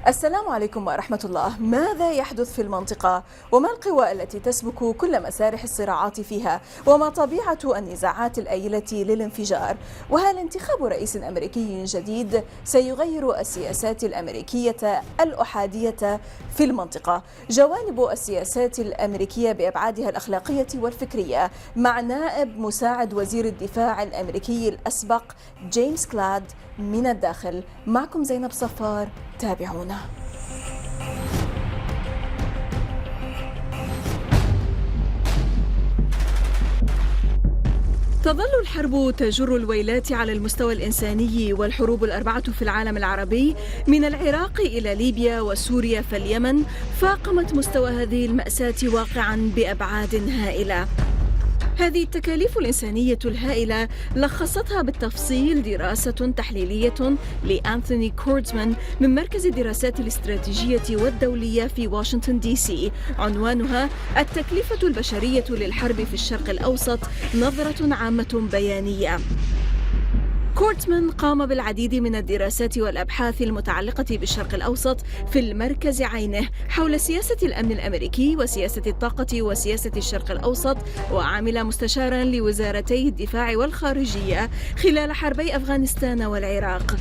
السلام عليكم ورحمة الله. ماذا يحدث في المنطقة؟ وما القوى التي تسبك كل مسارح الصراعات فيها؟ وما طبيعة النزاعات الآيلة للانفجار؟ وهل انتخاب رئيس أمريكي جديد سيغير السياسات الأمريكية الأحادية في المنطقة؟ جوانب السياسات الأمريكية بأبعادها الأخلاقية والفكرية مع نائب مساعد وزير الدفاع الاميركي الاسبق جايمس كلاد من الداخل. معكم زينب صفار، تابعونا. تظل الحرب تجر الويلات على المستوى الإنساني، والحروب الأربعة في العالم العربي من العراق إلى ليبيا وسوريا فاليمن فاقمت مستوى هذه المأساة واقعا بأبعاد هائلة. هذه التكاليف الإنسانية الهائلة لخصتها بالتفصيل دراسة تحليلية لأنثوني كوردمان من مركز الدراسات الاستراتيجية والدولية في واشنطن دي سي، عنوانها التكلفة البشرية للحرب في الشرق الأوسط، نظرة عامة بيانية. كورتمان قام بالعديد من الدراسات والأبحاث المتعلقة بالشرق الأوسط في المركز عينه حول سياسة الأمن الأمريكي وسياسة الطاقة وسياسة الشرق الأوسط، وعمل مستشارا لوزارتي الدفاع والخارجية خلال حربي أفغانستان والعراق.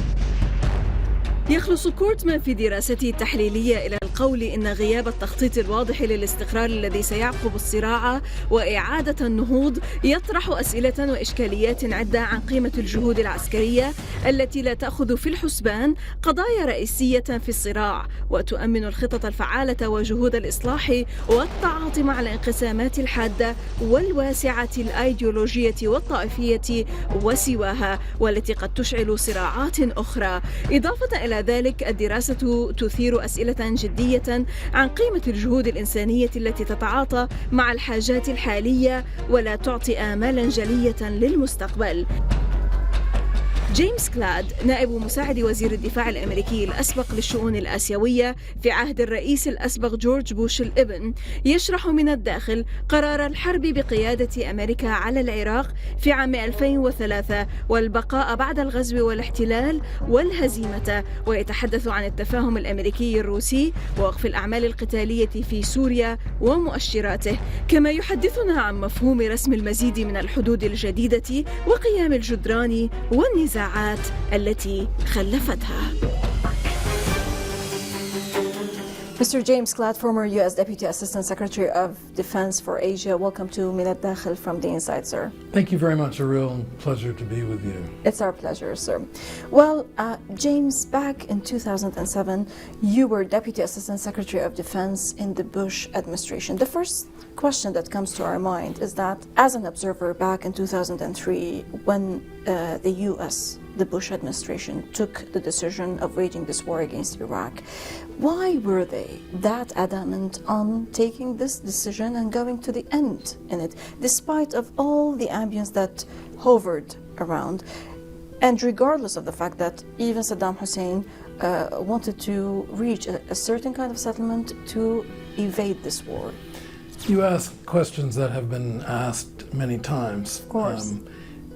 يخلص كورتمان في دراسته التحليلية إلى القول إن غياب التخطيط الواضح للاستقرار الذي سيعقب الصراع وإعادة النهوض يطرح أسئلة وإشكاليات عدة عن قيمة الجهود العسكرية التي لا تأخذ في الحسبان قضايا رئيسية في الصراع، وتؤمن الخطط الفعالة وجهود الإصلاح والتعاطي مع الانقسامات الحادة والواسعة الأيديولوجية والطائفية وسواها، والتي قد تشعل صراعات أخرى. إضافة إلى ذلك، الدراسة تثير أسئلة جدية عن قيمة الجهود الإنسانية التي تتعاطى مع الحاجات الحالية ولا تعطي آمالا جلية للمستقبل. جايمس كلاد نائب مساعد وزير الدفاع الاميركي الاسبق للشؤون الآسيوية في عهد الرئيس الاسبق جورج بوش الابن، يشرح من الداخل قرار الحرب بقيادة أمريكا على العراق في عام 2003 والبقاء بعد الغزو والاحتلال والهزيمة، ويتحدث عن التفاهم الاميركي الروسي ووقف الأعمال القتالية في سوريا ومؤشراته، كما يحدثنا عن مفهوم رسم المزيد من الحدود الجديدة وقيام الجدران والنزاعات التي خلفتها. Mr. James Clad, former U.S. Deputy Assistant Secretary of Defense for Asia, welcome to من الداخل from the inside, sir. Thank you very much. A real pleasure to be with you. It's our pleasure, sir. Well, James, back in 2007, you were Deputy Assistant Secretary of Defense in the Bush administration. The first question that comes to our mind is that, as an observer back in 2003, when the U.S., the Bush administration, took the decision of waging this war against Iraq, why were they that adamant on taking this decision and going to the end in it, despite of all the ambience that hovered around, and regardless of the fact that even Saddam Hussein wanted to reach a certain kind of settlement to evade this war? You ask questions that have been asked many times. Of course.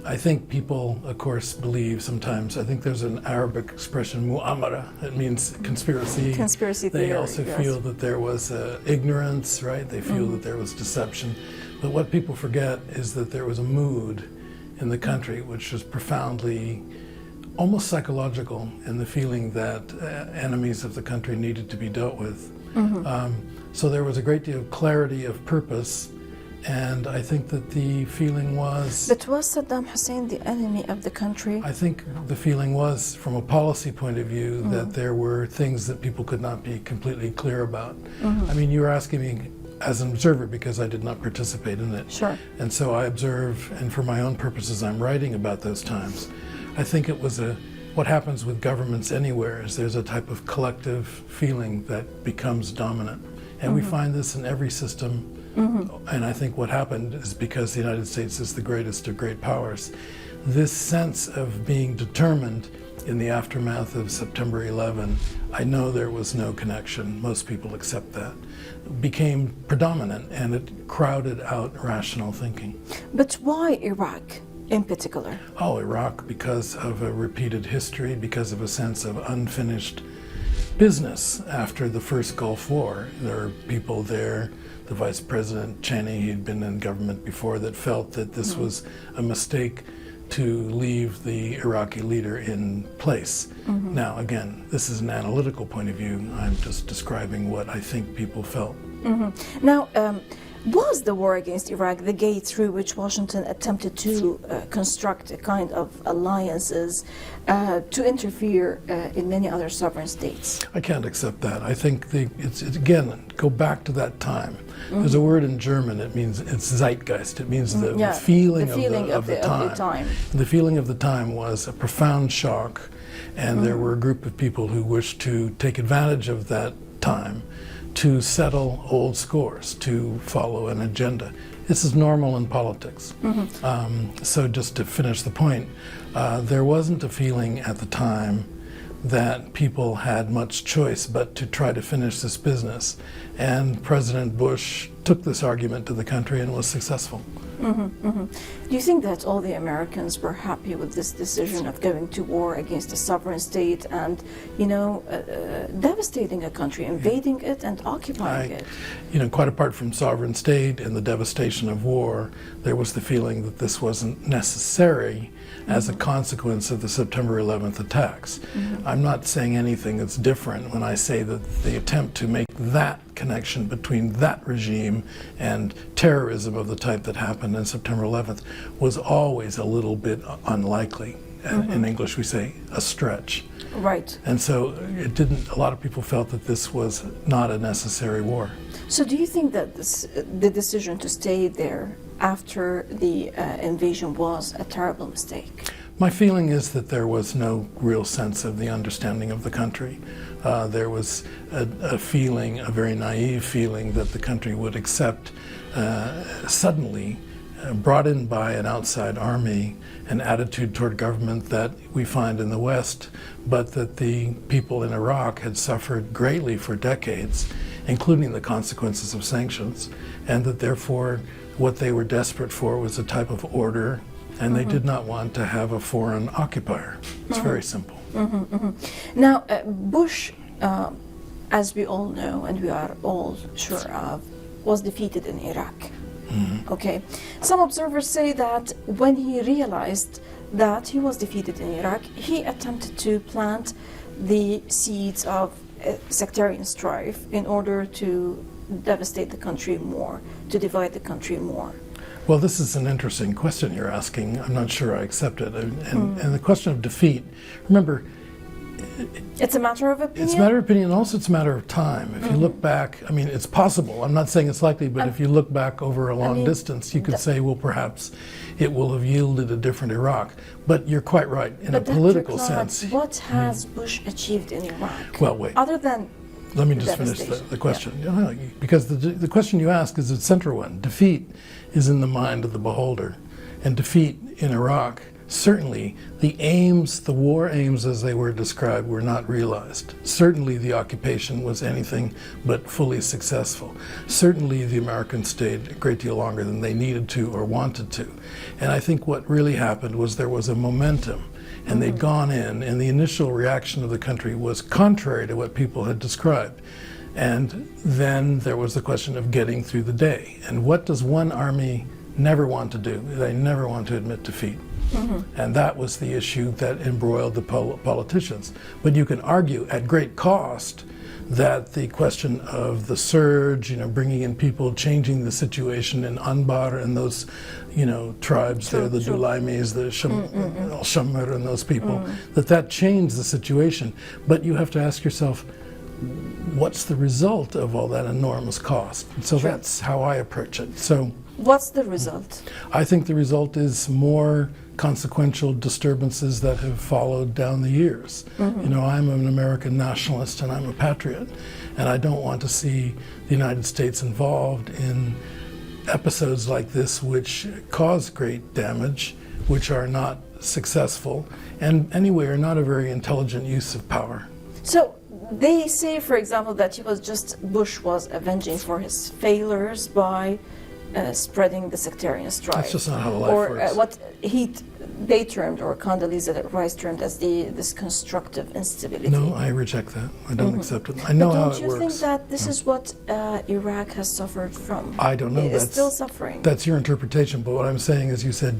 I think people, of course, believe sometimes. I think there's an Arabic expression, mu'amara. It means conspiracy. Conspiracy theory. They also feel that there was ignorance, right? They feel that there was deception. But what people forget is that there was a mood in the country which was profoundly, almost psychological, in the feeling that enemies of the country needed to be dealt with. So there was a great deal of clarity of purpose. And I think that the feeling was... But was Saddam Hussein the enemy of the country? I think the feeling was, from a policy point of view, that there were things that people could not be completely clear about. I mean, you were asking me as an observer because I did not participate in it. Sure. And so I observe, and for my own purposes, I'm writing about those times. I think it was what happens with governments anywhere is there's a type of collective feeling that becomes dominant. And we find this in every system. And I think what happened is because the United States is the greatest of great powers, this sense of being determined in the aftermath of September 11, I know there was no connection, most people accept that, became predominant, and it crowded out rational thinking. But why Iraq in particular? Oh, Iraq because of a repeated history, because of a sense of unfinished business after the first Gulf War. There are people there, the Vice President Cheney, he'd been in government before, that felt that this was a mistake to leave the Iraqi leader in place. Now, again, this is an analytical point of view. I'm just describing what I think people felt. Now, was the war against Iraq the gate through which Washington attempted to construct a kind of alliances to interfere in many other sovereign states? I can't accept that. I think it's again, go back to that time. There's a word in German, it's Zeitgeist. It means the feeling of the time. The feeling of the time was a profound shock, and there were a group of people who wished to take advantage of that time to settle old scores, to follow an agenda. This is normal in politics. So just to finish the point, there wasn't a feeling at the time that people had much choice but to try to finish this business. And President Bush took this argument to the country and was successful. Do you think that all the Americans were happy with this decision of going to war against a sovereign state and, devastating a country, invading it and occupying it? Quite apart from sovereign state and the devastation of war, there was the feeling that this wasn't necessary as a consequence of the September 11th attacks. I'm not saying anything that's different when I say that the attempt to make that connection between that regime and terrorism of the type that happened on September 11th was always a little bit unlikely. In English we say a stretch. Right. And so a lot of people felt that this was not a necessary war. So do you think that the decision to stay there after the invasion was a terrible mistake? My feeling is that there was no real sense of the understanding of the country. There was a feeling, a very naive feeling, that the country would accept suddenly, brought in by an outside army, an attitude toward government that we find in the West, but that the people in Iraq had suffered greatly for decades, including the consequences of sanctions, and that therefore what they were desperate for was a type of order, and they did not want to have a foreign occupier. It's very simple. Now, Bush, as we all know and we are all sure of, was defeated in Iraq. Okay. Some observers say that when he realized that he was defeated in Iraq, he attempted to plant the seeds of sectarian strife in order to devastate the country more, to divide the country more. Well, this is an interesting question you're asking. I'm not sure I accept it. And the question of defeat, remember, it's a matter of opinion? It's a matter of opinion, also it's a matter of time. If you look back, it's possible. I'm not saying it's likely, but if you look back over a long distance, you could say, well, perhaps it will have yielded a different Iraq. But you're quite right, in a political sense. What has Bush achieved in Iraq? Well, wait. Other than let me just finish the question. Yeah. Because the question you ask is a central one. Defeat is in the mind of the beholder. And defeat in Iraq, certainly the war aims as they were described were not realized. Certainly the occupation was anything but fully successful. Certainly the Americans stayed a great deal longer than they needed to or wanted to. And I think what really happened was there was a momentum, and they'd gone in, and the initial reaction of the country was contrary to what people had described. And then there was the question of getting through the day. And what does one army never want to do? They never want to admit defeat. And that was the issue that embroiled the politicians. But you can argue at great cost that the question of the surge, bringing in people, changing the situation in Anbar and those, tribes there, the Dulaimis, the Al-Shamr and those people, that changed the situation. But you have to ask yourself, what's the result of all that enormous cost? And so that's how I approach it. So, what's the result? I think the result is more consequential disturbances that have followed down the years. I'm an American nationalist and I'm a patriot, and I don't want to see the United States involved in episodes like this which cause great damage, which are not successful, and anyway are not a very intelligent use of power. So they say, for example, that Bush was avenging for his failures by spreading the sectarian strife. That's just not how life works. Or what he they termed, or Condoleezza Rice termed, as this constructive instability. No, I reject that. I don't accept it. I know how it works. Don't you think that this is what Iraq has suffered from? I don't know. It's still suffering. That's your interpretation, but what I'm saying is you said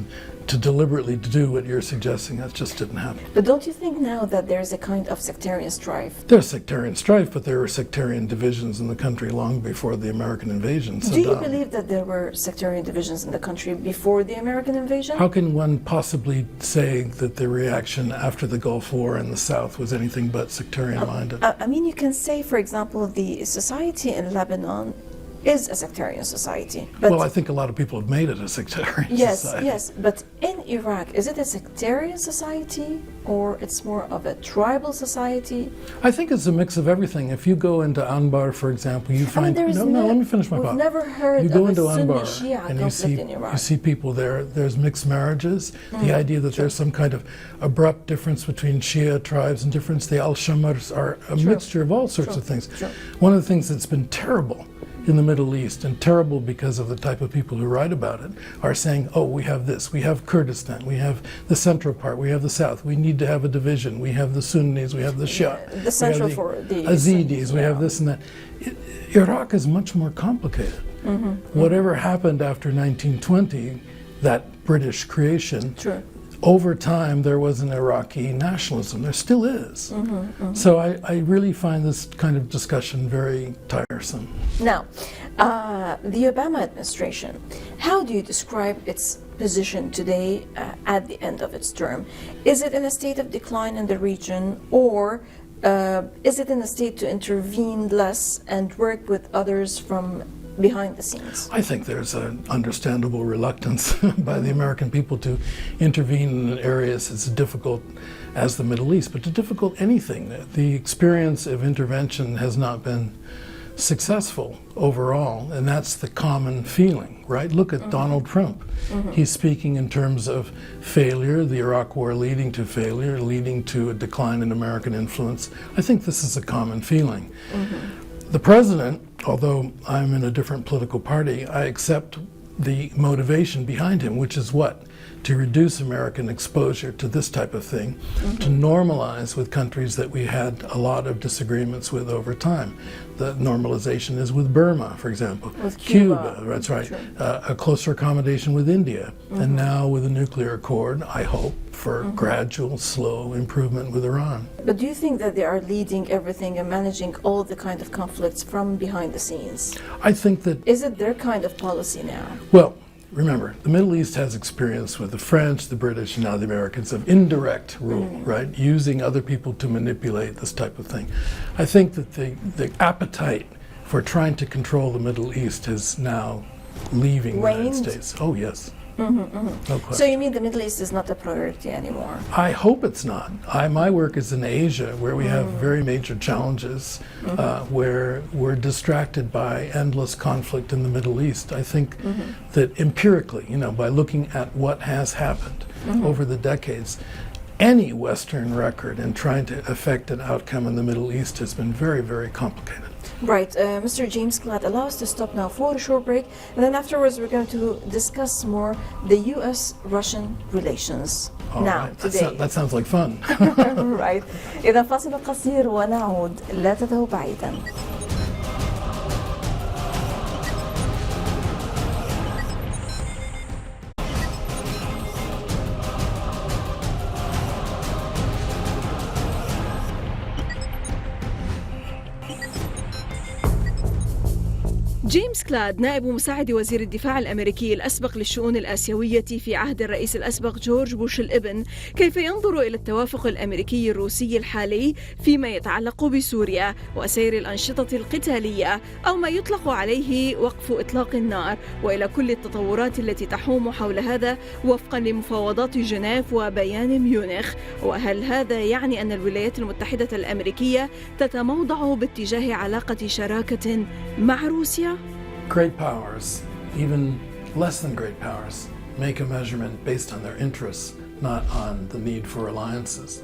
to deliberately do what you're suggesting. That just didn't happen. But don't you think now that there's a kind of sectarian strife? There's sectarian strife, but there were sectarian divisions in the country long before the American invasion. Do you believe that there were sectarian divisions in the country before the American invasion? How can one possibly say that the reaction after the Gulf War in the South was anything but sectarian-minded? I mean, you can say, for example, the society in Lebanon is a sectarian society. But well, I think a lot of people have made it a sectarian society. Yes, but in Iraq, is it a sectarian society or it's more of a tribal society? I think it's a mix of everything. If you go into Anbar, for example, you find... No, let me finish my thought. We've never heard you go of into a Anbar Sunni-Shia and conflict in Iraq. you see people there. There's mixed marriages. The idea that there's some kind of abrupt difference between Shia tribes and difference. The Al-Shamars are a mixture of all sorts of things. One of the things that's been terrible in the Middle East, and terrible because of the type of people who write about it, are saying, oh, we have this, we have Kurdistan, we have the central part, we have the south, we need to have a division, we have the Sunnis, we have the Shia, the central for the Yazidis, we have this and that. Iraq is much more complicated. Whatever happened after 1920, that British creation, over time there was an Iraqi nationalism. There still is. So I really find this kind of discussion very tiresome. Now, the Obama administration, how do you describe its position today at the end of its term? Is it in a state of decline in the region, or is it in a state to intervene less and work with others from behind the scenes? I think there's an understandable reluctance by the American people to intervene in areas as difficult as the Middle East, but to difficult anything. The experience of intervention has not been successful overall, and that's the common feeling, right? Look at Donald Trump. He's speaking in terms of failure, the Iraq War leading to failure, leading to a decline in American influence. I think this is a common feeling. The president, although I'm in a different political party, I accept the motivation behind him, which is what? To reduce American exposure to this type of thing, to normalize with countries that we had a lot of disagreements with over time. The normalization is with Burma, for example. With Cuba. That's right. A closer accommodation with India. And now with a nuclear accord, I hope, for gradual, slow improvement with Iran. But do you think that they are leading everything and managing all the kind of conflicts from behind the scenes? I think that... Is it their kind of policy now? Well, remember, the Middle East has experience with the French, the British, and now the Americans of indirect rule, right? Using other people to manipulate this type of thing. I think that the appetite for trying to control the Middle East is now leaving the United States. Oh, yes. No question. So you mean the Middle East is not a priority anymore? I hope it's not. My work is in Asia, where we have very major challenges, where we're distracted by endless conflict in the Middle East. I think that empirically, by looking at what has happened over the decades, any Western record in trying to affect an outcome in the Middle East has been very, very complicated. Right. Mr. James Clad, allow us to stop now for a short break, and then afterwards we're going to discuss more the U.S.-Russian relations. Today. That sounds like fun. Right. إذا فاصل قصير ونعود، لا تذهبوا بعيدا. جايمس كلاد نائب مساعد وزير الدفاع الاميركي الاسبق للشؤون الآسيوية في عهد الرئيس الاسبق جورج بوش الابن، كيف ينظر إلى التوافق الاميركي الروسي الحالي فيما يتعلق بسوريا وسير الأنشطة القتالية أو ما يطلق عليه وقف إطلاق النار، وإلى كل التطورات التي تحوم حول هذا وفقا لمفاوضات جنيف وبيان ميونخ. وهل هذا يعني أن الولايات المتحدة الأمريكية تتموضع باتجاه علاقة شراكة مع روسيا؟ Great powers, even less than great powers, make a measurement based on their interests, not on the need for alliances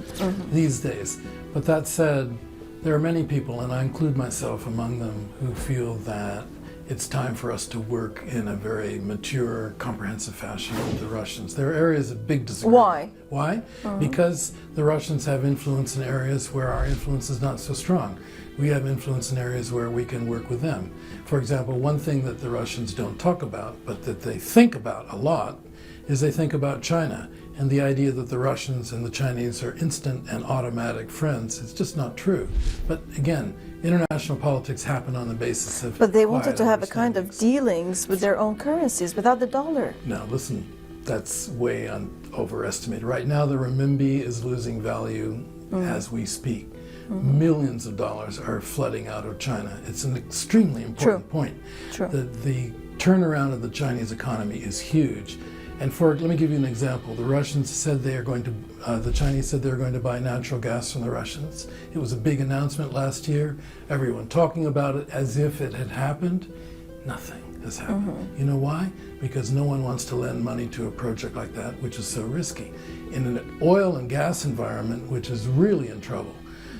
these days. But that said, there are many people, and I include myself among them, who feel that it's time for us to work in a very mature, comprehensive fashion with the Russians. There are areas of big disagreement. Why? Why? Because the Russians have influence in areas where our influence is not so strong. We have influence in areas where we can work with them. For example, one thing that the Russians don't talk about, but that they think about a lot, is they think about China and the idea that the Russians and the Chinese are instant and automatic friends. It's just not true. But again, international politics happen on the basis of But they wanted quiet to have a kind of understandings. dealings with their own currencies without the dollar. Now listen, that's way overestimated. Right now the renminbi is losing value as we speak. Millions of dollars are flooding out of China. It's an extremely important point. True. The turnaround of the Chinese economy is huge. And let me give you an example. The Russians said they are going to, the Chinese said they were going to buy natural gas from the Russians. It was a big announcement last year. Everyone talking about it as if it had happened. Nothing has happened. You know why? Because no one wants to lend money to a project like that, which is so risky, in an oil and gas environment, which is really in trouble.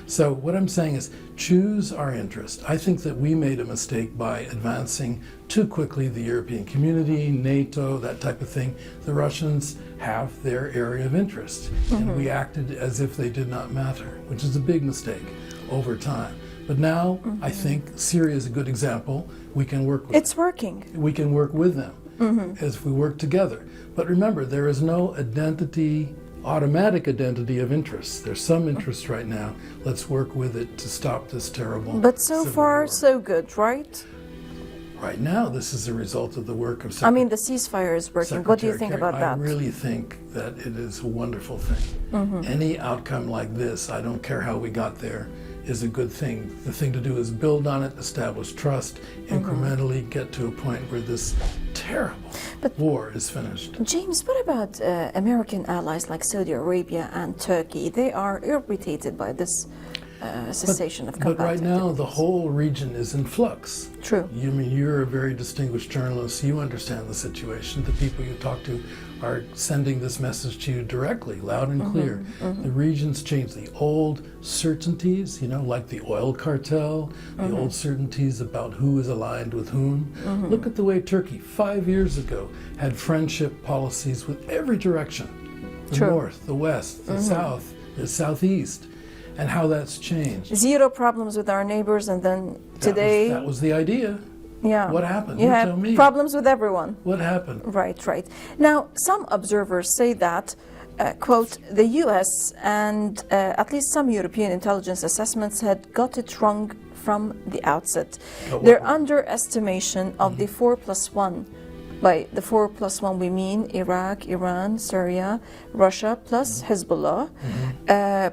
So what I'm saying is choose our interest. I think that we made a mistake by advancing too quickly the European community, NATO, that type of thing. The Russians have their area of interest, and we acted as if they did not matter, which is a big mistake over time. But now I think Syria is a good example. We can work with It's working. we can work with them as we work together. But remember, there is no automatic identity of interests. There's some interest right now. Let's work with it to stop this terrible But so civil far, war. so good, right? Right now, this is a result of the work of I mean, the ceasefire is working. What do you think Secretary about Kerry. that? I really think that it is a wonderful thing. Any outcome like this, I don't care how we got there, is a good thing. The thing to do is build on it, establish trust, incrementally get to a point where this terrible war is finished. James, what about American allies like Saudi Arabia and Turkey? They are irritated by this cessation of combat. But right now, the activities. whole region is in flux. True. You mean you're a very distinguished journalist. You understand the situation. The people you talk to are sending this message to you directly, loud and clear. The region's changed. The old certainties, like the oil cartel, the old certainties about who is aligned with whom. Look at the way Turkey, 5 years ago, had friendship policies with every direction. The True. north, the west, the south, the southeast, and how that's changed. Zero problems with our neighbors, and then today, That was the idea. yeah, What happened? You You have tell me. problems with everyone. What happened? Right. Now, some observers say that, quote, the US and at least some European intelligence assessments had got it wrong from the outset. Their underestimation of the 4+1. By the 4+1 we mean Iraq, Iran, Syria, Russia plus Hezbollah.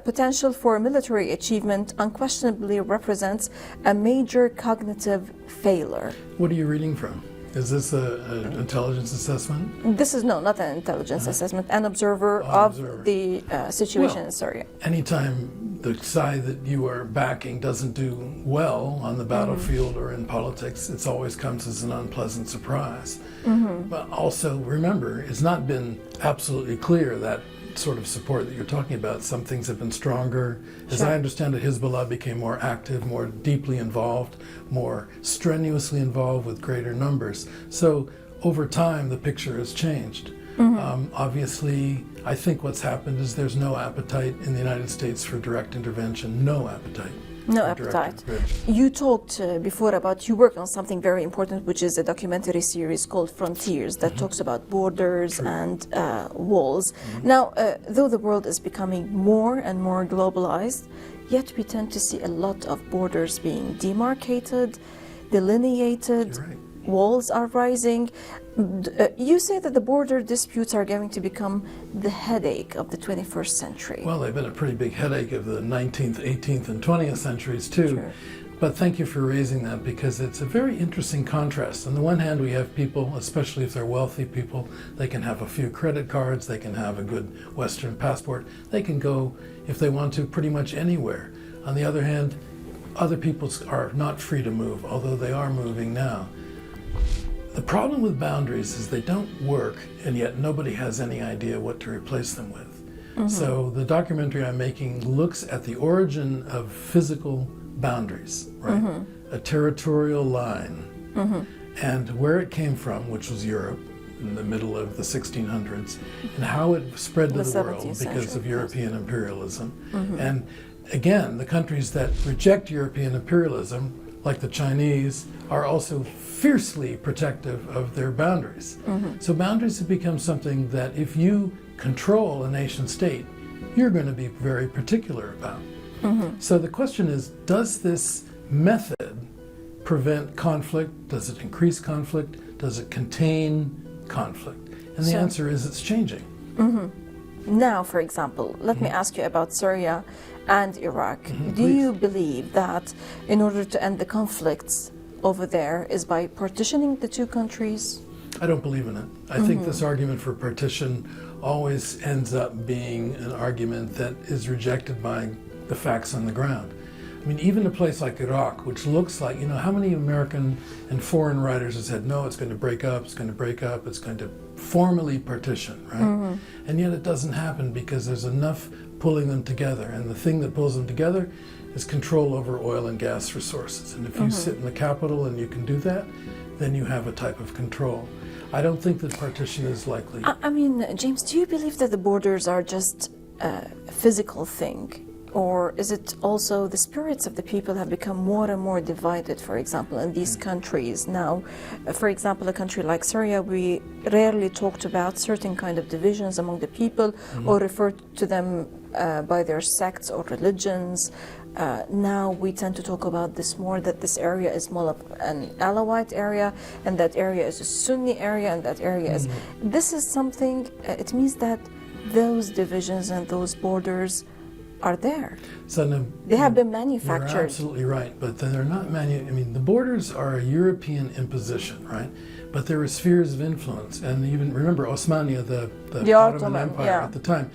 Potential for military achievement unquestionably represents a major cognitive failure. What are you reading from? Is this an intelligence assessment? This is not an intelligence assessment, an observer observer. of the situation Well, in Syria. Anytime the side that you are backing doesn't do well on the battlefield or in politics, it always comes as an unpleasant surprise. But also remember, it's not been absolutely clear that sort of support that you're talking about. Some things have been stronger. As I understand it, Hezbollah became more active, more deeply involved, more strenuously involved with greater numbers. So over time, the picture has changed. Obviously, I think what's happened is there's no appetite in the United States for direct intervention. No appetite. No for direct appetite. intervention. You talked before about you worked on something very important, which is a documentary series called Frontiers that talks about borders and walls. Now, though the world is becoming more and more globalized, yet we tend to see a lot of borders being demarcated, delineated. You're right. Walls are rising. You say that the border disputes are going to become the headache of the 21st century. Well, they've been a pretty big headache of the 19th, 18th, and 20th centuries, too. Sure. But thank you for raising that because it's a very interesting contrast. On the one hand, we have people, especially if they're wealthy people, they can have a few credit cards, they can have a good Western passport, they can go, if they want to, pretty much anywhere. On the other hand, other people are not free to move, although they are moving now. The problem with boundaries is they don't work, and yet nobody has any idea what to replace them with. So the documentary I'm making looks at the origin of physical boundaries, right? A territorial line. and where it came from, which was Europe in the middle of the 1600s, and how it spread to the world because of European imperialism. And again, the countries that reject European imperialism, like the Chinese, are also fiercely protective of their boundaries. So boundaries have become something that if you control a nation state, you're going to be very particular about. So the question is, does this method prevent conflict? Does it increase conflict? Does it contain conflict? And the answer is it's changing. Now, for example, let me ask you about Syria and Iraq. Do you believe that in order to end the conflicts over there is by partitioning the two countries? I don't believe in it. I think this argument for partition always ends up being an argument that is rejected by the facts on the ground. I mean, even a place like Iraq, which looks like, you know, how many American and foreign writers have said, no, it's going to break up, it's going to break up, it's going to formally partition, right? And yet it doesn't happen because there's enough pulling them together. And the thing that pulls them together is control over oil and gas resources. And if you sit in the capital and you can do that, then you have a type of control. I don't think that partition is likely. I mean, James, do you believe that the borders are just a physical thing? Or is it also the spirits of the people have become more and more divided, for example, in these countries now? For example, a country like Syria, we rarely talked about certain kind of divisions among the people or referred to them by their sects or religions. Now we tend to talk about this more, that this area is more of an Alawite area and that area is a Sunni area and that area is... This is something, it means that those divisions and those borders are there. So they have been manufactured. You're absolutely right, but they're not I mean, the borders are a European imposition, right? But there were spheres of influence, and even remember Osmania, the Ottoman Empire at the time,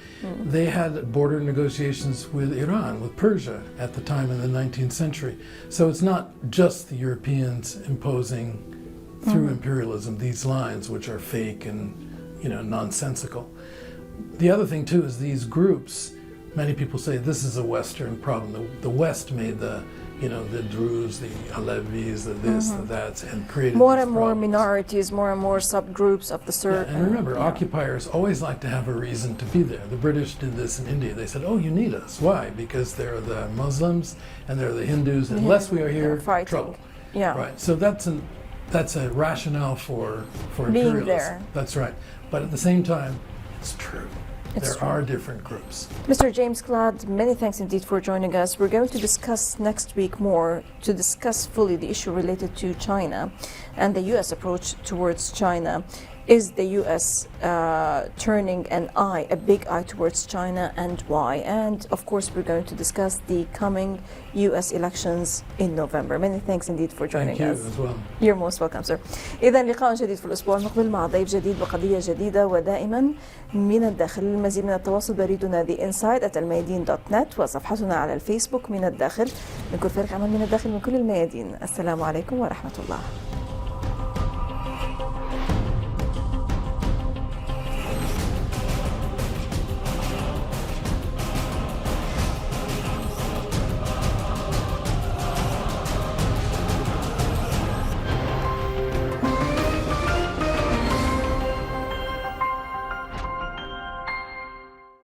they had border negotiations with Iran, with Persia at the time in the 19th century. So it's not just the Europeans imposing through imperialism these lines, which are fake and, you know, nonsensical. The other thing too is these groups. Many people say this is a Western problem. The West made the, you know, the Druze, the Alevis, the this, the that, and created more and more problems. Minorities, more and more subgroups of the certain. And remember, occupiers always like to have a reason to be there. The British did this in India. They said, "Oh, you need us. Why? Because they're the Muslims and they're the Hindus. And unless we are here, trouble." Yeah. Right. So that's a rationale for being imperialism. there. That's right. But at the same time, it's true. There are different groups. Mr. James Clad, many thanks indeed for joining us. We're going to discuss next week more, to discuss fully the issue related to China and the U.S. approach towards China. Is the U.S. turning a big eye towards China, and why? And of course, we're going to discuss the coming U.S. elections in November. Many thanks indeed for joining us. Thank you as well. You're most welcome, sir. إذا لقاء جديد في الأسبوع المقبل مع ضيف جديد وقضية جديدة ودائما من الداخل. للمزيد من التواصل بريدنا theinside@almayadeen.net وصفحتنا على الفيسبوك من الداخل. نكون فريق عمل من الداخل من كل الميادين. السلام عليكم ورحمة الله.